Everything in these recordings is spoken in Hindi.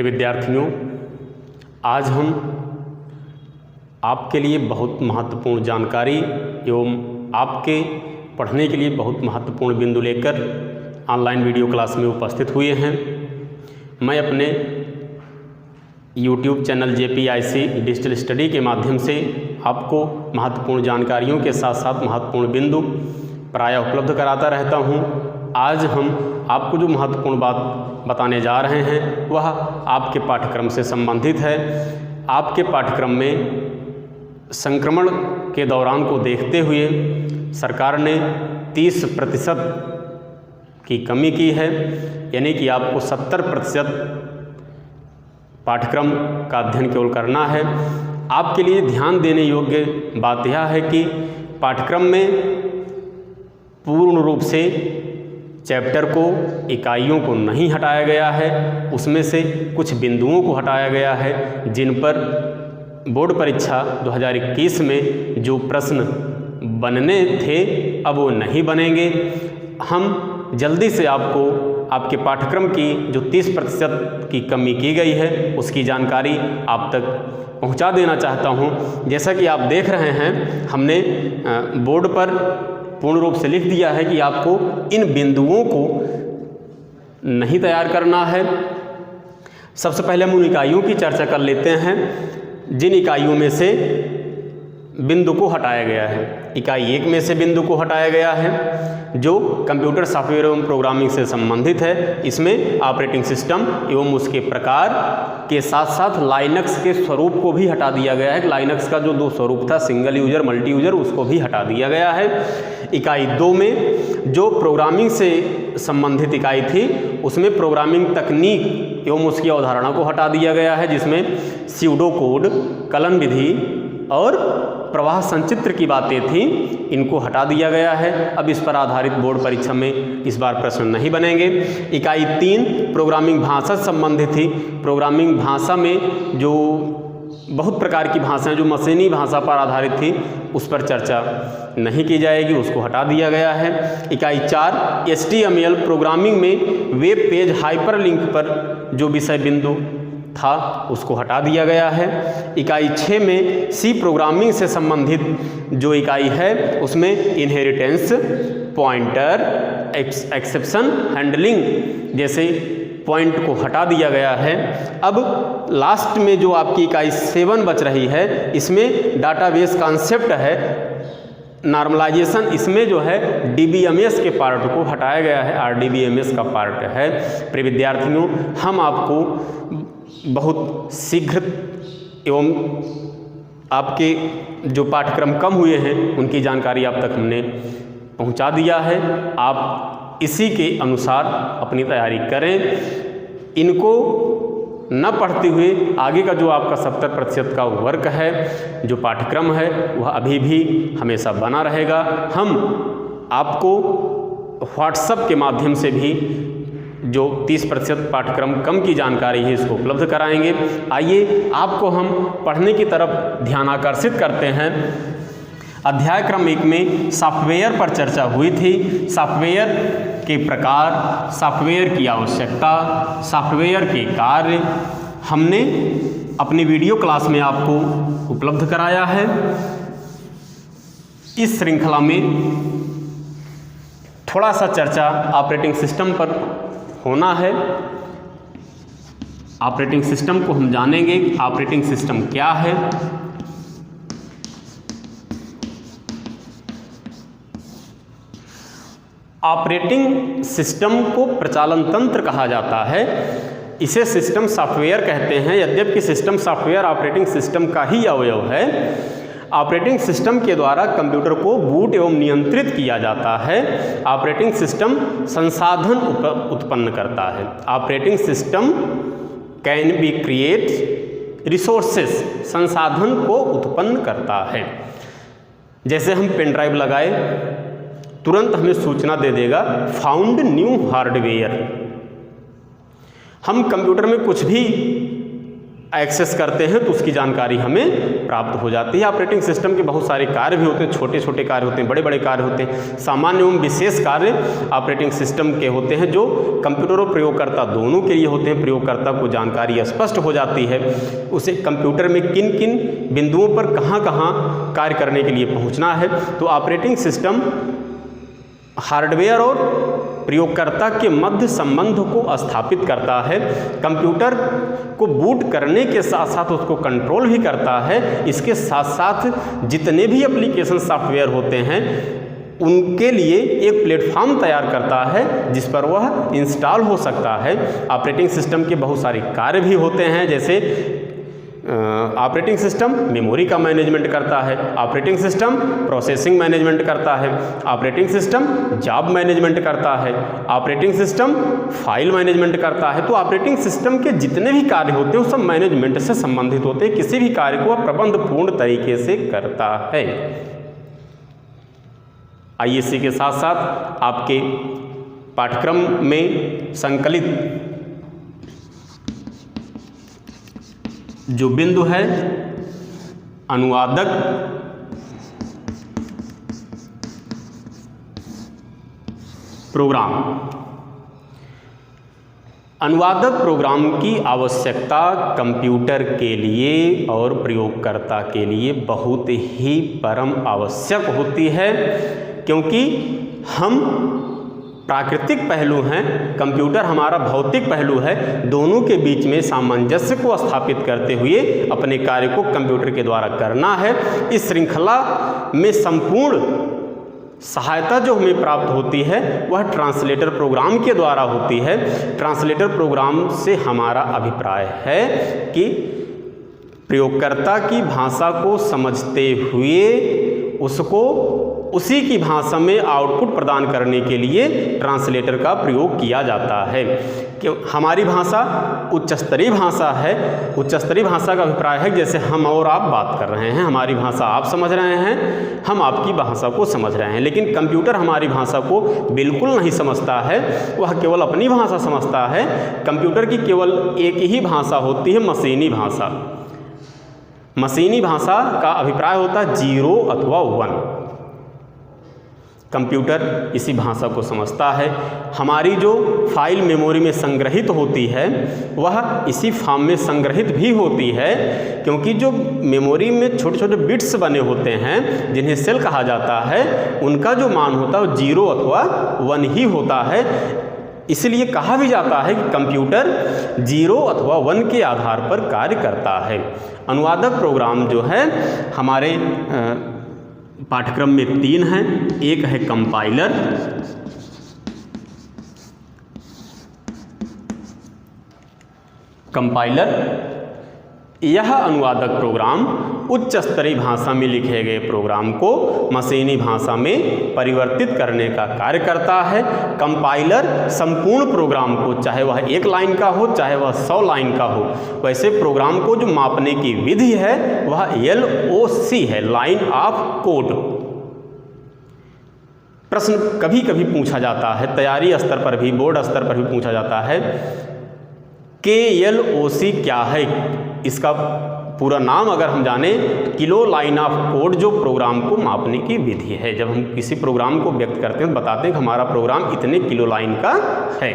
विद्यार्थियों, आज हम आपके लिए बहुत महत्वपूर्ण जानकारी एवं आपके पढ़ने के लिए बहुत महत्वपूर्ण बिंदु लेकर ऑनलाइन वीडियो क्लास में उपस्थित हुए हैं। मैं अपने YouTube channel JPIC digital study के माध्यम से आपको महत्वपूर्ण जानकारियों के साथ साथ महत्वपूर्ण बिंदु प्रायः उपलब्ध कराता रहता हूं। आज हम आपको जो महत्वपूर्ण बात बताने जा रहे हैं वह आपके पाठ्यक्रम से संबंधित है। आपके पाठ्यक्रम में संक्रमण के दौरान को देखते हुए सरकार ने 30% की कमी की है, यानी कि आपको 70% पाठ्यक्रम का अध्ययन केवल करना है। आपके लिए ध्यान देने योग्य बात यह है कि पाठ्यक्रम में पूर्ण रूप से चैप्टर को, इकाइयों को नहीं हटाया गया है, उसमें से कुछ बिंदुओं को हटाया गया है जिन पर बोर्ड परीक्षा 2021 में जो प्रश्न बनने थे अब वो नहीं बनेंगे। हम जल्दी से आपको आपके पाठ्यक्रम की जो 30% की कमी की गई है उसकी जानकारी आप तक पहुंचा देना चाहता हूं। जैसा कि आप देख रहे हैं, हमने बोर्ड पर पूर्ण रूप से लिख दिया है कि आपको इन बिंदुओं को नहीं तैयार करना है। सबसे पहले हम उन इकाइयों की चर्चा कर लेते हैं जिन इकाइयों में से बिंदु को हटाया गया है। इकाई 1 में से बिंदु को हटाया गया है जो कंप्यूटर सॉफ्टवेयर एवं प्रोग्रामिंग से संबंधित है। इसमें ऑपरेटिंग सिस्टम एवं उसके प्रकार के साथ साथ लाइनक्स के स्वरूप को भी हटा दिया गया है। लाइनक्स का जो 2 स्वरूप था, सिंगल यूजर, मल्टी यूजर, उसको भी हटा दिया गया है। इकाई 2 में जो प्रोग्रामिंग से संबंधित इकाई थी उसमें प्रोग्रामिंग तकनीक एवं उसकी अवधारणा को हटा दिया गया है, जिसमें स्यूडो कोड, कलन विधि और प्रवाह संचित्र की बातें थीं, इनको हटा दिया गया है। अब इस पर आधारित बोर्ड परीक्षा में इस बार प्रश्न नहीं बनेंगे। इकाई 3 प्रोग्रामिंग भाषा से संबंधित थी। प्रोग्रामिंग भाषा में जो बहुत प्रकार की भाषाएं जो मशीनी भाषा पर आधारित थी उस पर चर्चा नहीं की जाएगी, उसको हटा दिया गया है। इकाई 4 HTML प्रोग्रामिंग में वेब पेज हाइपरलिंक पर जो विषय बिंदु था उसको हटा दिया गया है। इकाई 6 में C प्रोग्रामिंग से संबंधित जो इकाई है उसमें इनहेरिटेंस, पॉइंटर, एक्सेप्शन हैंडलिंग जैसे पॉइंट को हटा दिया गया है। अब लास्ट में जो आपकी इकाई 7 बच रही है, इसमें डाटाबेस कॉन्सेप्ट है, नॉर्मलाइजेशन, इसमें जो है DBMS के पार्ट को हटाया गया है, RDBMS का पार्ट है। प्रिय विद्यार्थियों, हम आपको बहुत शीघ्र एवं आपके जो पाठ्यक्रम कम हुए हैं उनकी जानकारी आप तक हमने पहुंचा दिया है। आप इसी के अनुसार अपनी तैयारी करें। इनको न पढ़ते हुए आगे का जो आपका 70% का वर्क है, जो पाठ्यक्रम है, वह अभी भी हमेशा बना रहेगा। हम आपको व्हाट्सएप के माध्यम से भी जो 30% पाठ्यक्रम कम की जानकारी है इसको उपलब्ध कराएंगे। आइए आपको हम पढ़ने की तरफ ध्यान आकर्षित करते हैं। अध्याय क्रम 1 में सॉफ्टवेयर पर चर्चा हुई थी। सॉफ्टवेयर के प्रकार, सॉफ्टवेयर की आवश्यकता, सॉफ्टवेयर के कार्य हमने अपनी वीडियो क्लास में आपको उपलब्ध कराया है। इस श्रृंखला में थोड़ा सा चर्चा ऑपरेटिंग सिस्टम पर होना है। ऑपरेटिंग सिस्टम को हम जानेंगे, ऑपरेटिंग सिस्टम क्या है। ऑपरेटिंग सिस्टम को प्रचालन तंत्र कहा जाता है। इसे सिस्टम सॉफ्टवेयर कहते हैं। यद्यपि सिस्टम सॉफ्टवेयर ऑपरेटिंग सिस्टम का ही अवयव है। ऑपरेटिंग सिस्टम के द्वारा कंप्यूटर को बूट एवं नियंत्रित किया जाता है। ऑपरेटिंग सिस्टम संसाधन उत्पन्न करता है। Operating system can be create resources, संसाधन को उत्पन्न करता है। जैसे हम पेन ड्राइव लगाए, तुरंत हमें सूचना दे देगा फाउंड न्यू हार्डवेयर। हम कंप्यूटर में कुछ भी एक्सेस करते हैं तो उसकी जानकारी हमें प्राप्त हो जाती है। ऑपरेटिंग सिस्टम के बहुत सारे कार्य भी होते हैं, छोटे छोटे कार्य होते हैं, बड़े बड़े कार्य होते हैं। सामान्य एवं विशेष कार्य ऑपरेटिंग सिस्टम के होते हैं जो कंप्यूटर और प्रयोगकर्ता दोनों के लिए होते हैं। प्रयोगकर्ता को जानकारी स्पष्ट हो जाती है, उसे कंप्यूटर में किन किन बिंदुओं पर कहाँ कहाँ कार्य करने के लिए पहुँचना है। तो ऑपरेटिंग सिस्टम हार्डवेयर और प्रयोगकर्ता के मध्य संबंध को स्थापित करता है, कंप्यूटर को बूट करने के साथ साथ उसको कंट्रोल भी करता है। इसके साथ साथ जितने भी एप्लीकेशन सॉफ्टवेयर होते हैं उनके लिए एक प्लेटफॉर्म तैयार करता है जिस पर वह इंस्टॉल हो सकता है। ऑपरेटिंग सिस्टम के बहुत सारे कार्य भी होते हैं, जैसे ऑपरेटिंग सिस्टम मेमोरी का मैनेजमेंट करता है, ऑपरेटिंग सिस्टम प्रोसेसिंग मैनेजमेंट करता है, ऑपरेटिंग सिस्टम जॉब मैनेजमेंट करता है, ऑपरेटिंग सिस्टम फाइल मैनेजमेंट करता है। तो ऑपरेटिंग सिस्टम के जितने भी कार्य होते हैं वो सब मैनेजमेंट से संबंधित होते हैं। किसी भी कार्य को वह प्रबंधपूर्ण तरीके से करता है। आइए इसी के साथ साथ आपके पाठ्यक्रम में संकलित जो बिंदु है अनुवादक प्रोग्राम, अनुवादक प्रोग्राम की आवश्यकता कंप्यूटर के लिए और प्रयोगकर्ता के लिए बहुत ही परम आवश्यक होती है, क्योंकि हम प्राकृतिक पहलू हैं, कंप्यूटर हमारा भौतिक पहलू है। दोनों के बीच में सामंजस्य को स्थापित करते हुए अपने कार्य को कंप्यूटर के द्वारा करना है। इस श्रृंखला में संपूर्ण सहायता जो हमें प्राप्त होती है वह ट्रांसलेटर प्रोग्राम के द्वारा होती है। ट्रांसलेटर प्रोग्राम से हमारा अभिप्राय है कि प्रयोगकर्ता की भाषा को समझते हुए उसको उसी की भाषा में आउटपुट प्रदान करने के लिए ट्रांसलेटर का प्रयोग किया जाता है। क्यों हमारी भाषा उच्च स्तरीय भाषा है। उच्च स्तरीय भाषा का अभिप्राय है जैसे हम और आप बात कर रहे हैं, हमारी भाषा आप समझ रहे हैं, हम आपकी भाषा को समझ रहे हैं। लेकिन कंप्यूटर हमारी भाषा को बिल्कुल नहीं समझता है, वह केवल अपनी भाषा समझता है। कंप्यूटर की केवल एक ही भाषा होती है, मशीनी भाषा। मशीनी भाषा का अभिप्राय होता है 0 अथवा 1। कंप्यूटर इसी भाषा को समझता है। हमारी जो फाइल मेमोरी में संग्रहित होती है वह इसी फॉर्म में संग्रहित भी होती है, क्योंकि जो मेमोरी में छोटे छोटे बिट्स बने होते हैं जिन्हें सेल कहा जाता है, उनका जो मान होता है वो 0 अथवा 1 ही होता है। इसलिए कहा भी जाता है कि कंप्यूटर 0 अथवा 1 के आधार पर कार्य करता है। अनुवादक प्रोग्राम जो है हमारे पाठ्यक्रम में 3 हैं। एक है कंपाइलर, यह अनुवादक प्रोग्राम उच्च स्तरीय भाषा में लिखे गए प्रोग्राम को मशीनी भाषा में परिवर्तित करने का कार्य करता है। कंपाइलर संपूर्ण प्रोग्राम को, चाहे वह 1 लाइन का हो चाहे वह 100 लाइन का हो, वैसे प्रोग्राम को जो मापने की विधि है वह LOC है, लाइन ऑफ कोड। प्रश्न कभी कभी पूछा जाता है, तैयारी स्तर पर भी, बोर्ड स्तर पर भी पूछा जाता है KLOC क्या है। इसका पूरा नाम अगर हम जाने, किलो लाइन ऑफ कोड, जो प्रोग्राम को मापने की विधि है। जब हम किसी प्रोग्राम को व्यक्त करते हैं बताते हैं कि हमारा प्रोग्राम इतने किलो लाइन का है।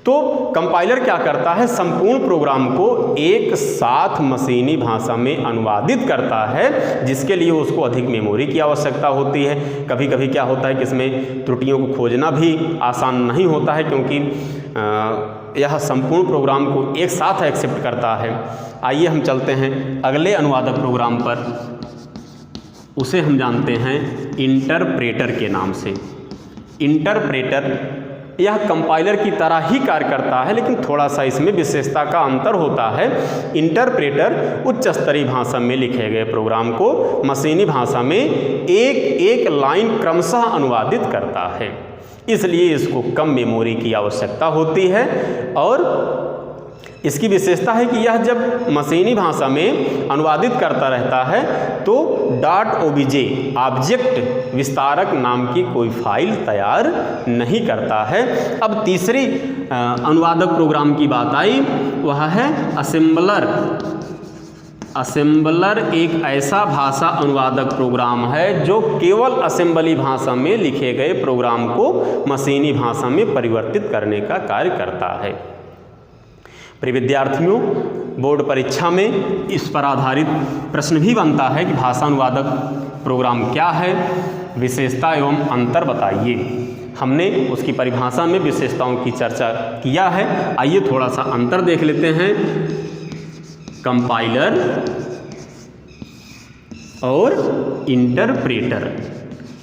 तो कंपाइलर क्या करता है, संपूर्ण प्रोग्राम को एक साथ मशीनी भाषा में अनुवादित करता है, जिसके लिए उसको अधिक मेमोरी की आवश्यकता होती है। कभी कभी क्या होता है कि इसमें त्रुटियों को खोजना भी आसान नहीं होता है, क्योंकि यह संपूर्ण प्रोग्राम को एक साथ एक्सेप्ट करता है। आइए हम चलते हैं अगले अनुवादक प्रोग्राम पर, उसे हम जानते हैं इंटरप्रेटर के नाम से। इंटरप्रेटर यह कंपाइलर की तरह ही कार्य करता है, लेकिन थोड़ा सा इसमें विशेषता का अंतर होता है। इंटरप्रेटर उच्च स्तरीय भाषा में लिखे गए प्रोग्राम को मशीनी भाषा में एक एक लाइन क्रमशः अनुवादित करता है, इसलिए इसको कम मेमोरी की आवश्यकता होती है और इसकी विशेषता है कि यह जब मशीनी भाषा में अनुवादित करता रहता है तो .obj ऑब्जेक्ट विस्तारक नाम की कोई फाइल तैयार नहीं करता है। अब तीसरी अनुवादक प्रोग्राम की बात आई, वह है असेंबलर। असेंबलर एक ऐसा भाषा अनुवादक प्रोग्राम है जो केवल असेंबली भाषा में लिखे गए प्रोग्राम को मशीनी भाषा में परिवर्तित करने का कार्य करता है। प्रिय विद्यार्थियों, बोर्ड परीक्षा में इस पर आधारित प्रश्न भी बनता है कि भाषा अनुवादक प्रोग्राम क्या है, विशेषता एवं अंतर बताइए। हमने उसकी परिभाषा में विशेषताओं की चर्चा किया है। आइए थोड़ा सा अंतर देख लेते हैं। कंपाइलर और इंटरप्रेटर,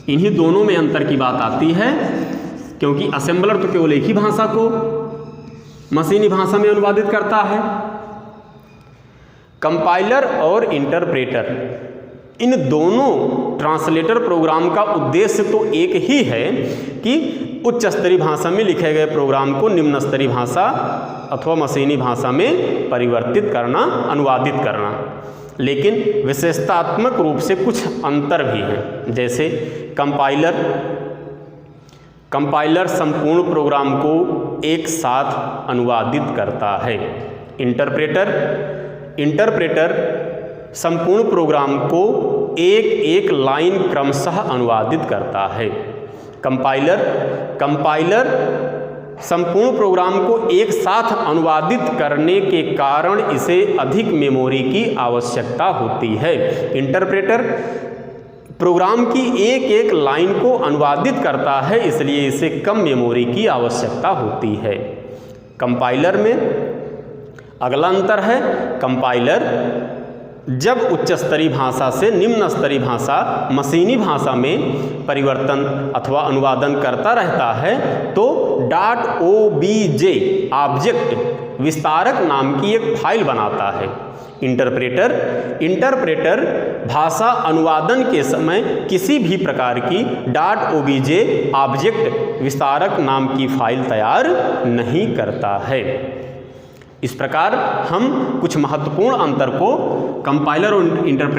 इन्हीं दोनों में अंतर की बात आती है, क्योंकि असेंबलर तो केवल एक ही भाषा को मशीनी भाषा में अनुवादित करता है। कंपाइलर और इंटरप्रेटर, इन दोनों ट्रांसलेटर प्रोग्राम का उद्देश्य तो एक ही है कि उच्च स्तरीय भाषा में लिखे गए प्रोग्राम को निम्न स्तरीय भाषा अथवा मशीनी भाषा में परिवर्तित करना, अनुवादित करना। लेकिन विशेषतात्मक रूप से कुछ अंतर भी हैं। जैसे कंपाइलर संपूर्ण प्रोग्राम को एक साथ अनुवादित करता है। इंटरप्रेटर संपूर्ण प्रोग्राम को एक एक लाइन क्रमशः अनुवादित करता है। कंपाइलर संपूर्ण प्रोग्राम को एक साथ अनुवादित करने के कारण इसे अधिक मेमोरी की आवश्यकता होती है। इंटरप्रेटर प्रोग्राम की एक एक लाइन को अनुवादित करता है, इसलिए इसे कम मेमोरी की आवश्यकता होती है। कंपाइलर में अगला अंतर है, कंपाइलर जब उच्च स्तरीय भाषा से निम्न स्तरीय भाषा मशीनी भाषा में परिवर्तन अथवा अनुवादन करता रहता है तो .obj ऑब्जेक्ट विस्तारक नाम की एक फाइल बनाता है। इंटरप्रेटर भाषा अनुवादन के समय किसी भी प्रकार की .obj ऑब्जेक्ट विस्तारक नाम की फाइल तैयार नहीं करता है। इस प्रकार हम कुछ महत्वपूर्ण अंतर को कंपाइलर और इंटरप्रेटर